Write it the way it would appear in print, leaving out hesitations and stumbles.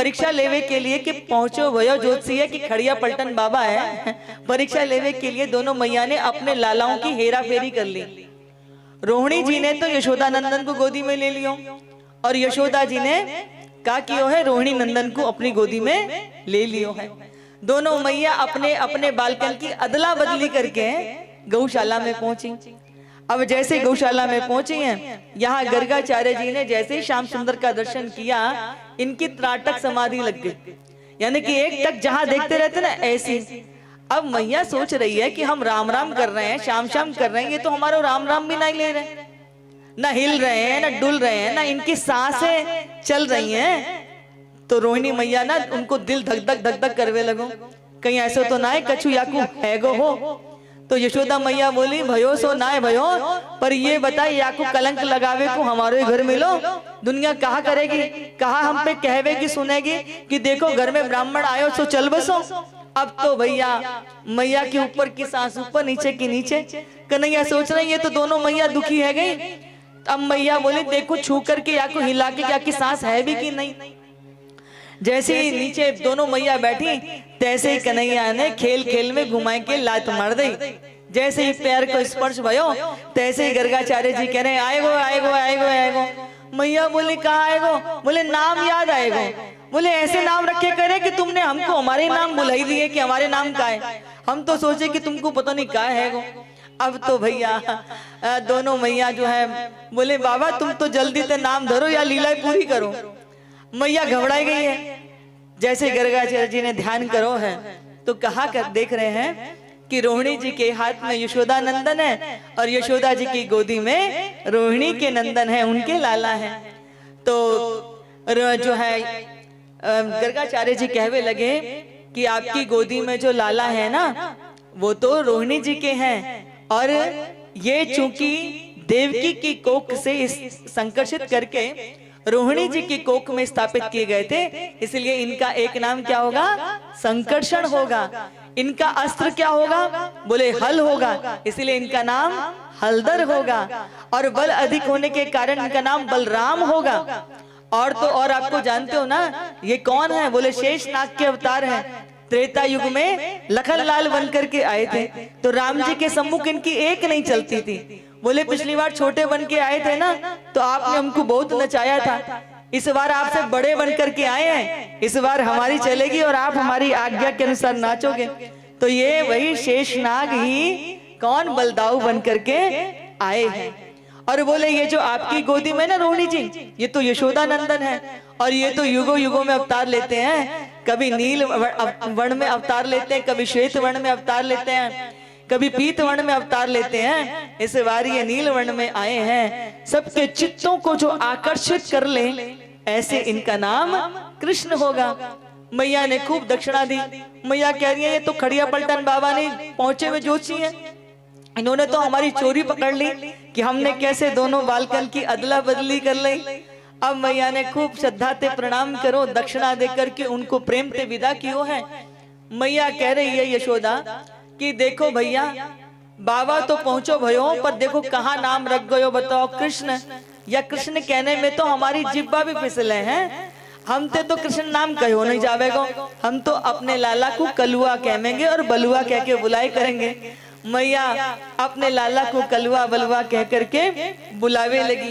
परीक्षा लेवे के लिए कि पहुंचो भयो ज्योतिषी की खड़िया पलटन बाबा है, परीक्षा लेवे के लिए दोनों मैया ने अपने लालाओं की हेरा फेरी कर ली। रोहिणी जी ने तो यशोदा नंदन को गोदी में ले लियो और यशोदा जी ने क्या कियो है, रोहिणी नंदन को अपनी गोदी में ले लियो है। दोनों मैया अपने अपने बालकन की अदला बदली करके गौशाला में पहुंची। अब जैसे गौशाला में पहुंची हैं, यहाँ गर्गाचार्य जी ने जैसे ही श्याम सुंदर का दर्शन किया, इनकी त्राटक समाधि लग गई, यानी कि एक टक जहां देखते रहते ना ऐसी। अब मैया सोच रही है कि हम राम राम कर रहे हैं, श्याम श्याम कर रहे हैं, ये तो हमारा राम राम भी नहीं ले रहे, ना हिल रहे हैं, ना डुल रहे हैं, ना इनकी सांसें चल रही हैं। तो रोहिणी मैया ना उनको दिल धक धक धक धक करवे लगो, कहीं ऐसे तो ना है कछु याकू है गो हो। तो यशोदा मैया बोली भयो सो ना है भयो, पर ये बताए याकू कलंक लगावे को हमारे घर मिलो, दुनिया कहा करेगी, कहा हम पे कहवेगी सुनेगी कि देखो घर में ब्राह्मण आयो सो चल बसो। अब तो भैया मैया के ऊपर की सांस ऊपर, नीचे की नीचे। कन्हैया सोच रही है तो दोनों मैया दुखी है गई। अब मैया बोली देखो छू करके या को हिला के क्या की सांस है भी कि नहीं। जैसे ही नीचे दोनों मैया बैठी, तैसे ही कन्हैया ने खेल खेल में घुमा के लात मार दी। जैसे ही पैर को स्पर्श भयो, तैसे ही गर्गाचार्य जी कह रहे आएगो आएगो आएगो आएगो। मैया बोली कहाँ आएगो, बोले नाम याद आएगो। बोले ऐसे नाम रखे करे कि तुमने हमको हमारे नाम बुलाई दिए कि हमारे नाम का है, हम तो सोचे कि तुमको पता नहीं क्या है गो। अब तो भैया दोनों मैया जो है बोले बाबा तुम तो जल्दी से नाम धरो या लीला पूरी करो। मैया घबराई गई है। जैसे गर्गाचार्य जी ने ध्यान करो है तो कहा कर देख रहे हैं कि रोहिणी जी के हाथ में यशोदा नंदन है और यशोदा जी की गोदी में रोहिणी के नंदन है, उनके लाला है। तो जो है गर्गाचार्य जी कहवे लगे कि आपकी गोदी में जो लाला है ना वो तो रोहिणी जी के हैं, और ये चूंकि देवकी की कोख से संकर्षित करके रोहिणी जी की कोख में स्थापित किए गए थे, इसलिए इनका एक नाम क्या होगा, संकर्षण होगा। इनका अस्त्र क्या होगा, बोले हल होगा, इसलिए इनका नाम हलदर होगा। और बल अधिक होने के कारण इनका नाम बलराम होगा। और तो और आपको जानते हो ना ये कौन है, बोले शेषनाग के अवतार हैं। त्रेता युग में लखन लाल बन करके आए थे, तो राम जी के सम्मुख इनकी एक नहीं चलती थी। बोले पिछली बार छोटे बन के आए थे ना तो आपने हमको बहुत नचाया था, इस बार आपसे बड़े बन करके आए हैं, इस बार हमारी चलेगी और आप हमारी आज्ञा के अनुसार नाचोगे। तो ये वही शेषनाग ही कौन बलदाऊ बन करके आए हैं। और बोले ये जो आपकी गोदी में ना रोहिणी जी, ये तो यशोदा नंदन है, और ये तो युगों युगों में अवतार लेते हैं। कभी नील वर्ण में अवतार लेते हैं, कभी श्वेत वर्ण में अवतार लेते हैं, कभी पीत वर्ण में अवतार लेते हैं। इस बार ये नील वर्ण में आए हैं, सबके चित्तों को जो आकर्षित कर ले ऐसे इनका नाम कृष्ण होगा। मैया ने खूब दक्षिणा दी। मैया कह रही है ये तो खड़िया पलटन बाबा ने पहुंचे हुए जोशी हैं, इन्होंने तो हमारी चोरी पकड़ ली कि हमने कैसे दोनों बालकन की अदला बदली कर ली। अब मैया ने खूब श्रद्धा से प्रणाम करो, दक्षिणा देकर के उनको प्रेम से विदा कियो है। मैया कह रही है यशोदा कि देखो भैया बाबा तो पहुंचो भयो, पर देखो कहाँ नाम रख गयो बताओ, कृष्ण। या कृष्ण कहने में तो हमारी जिब्बा भी फिसले हैं, हम ते तो कृष्ण नाम कहो नहीं जावेगो, हम तो अपने लाला को कलुआ कहेंगे और बलुआ कह के बुलाए करेंगे। मैया अपने लाला को कलुआ बलुआ कह करके बुलावे लगी।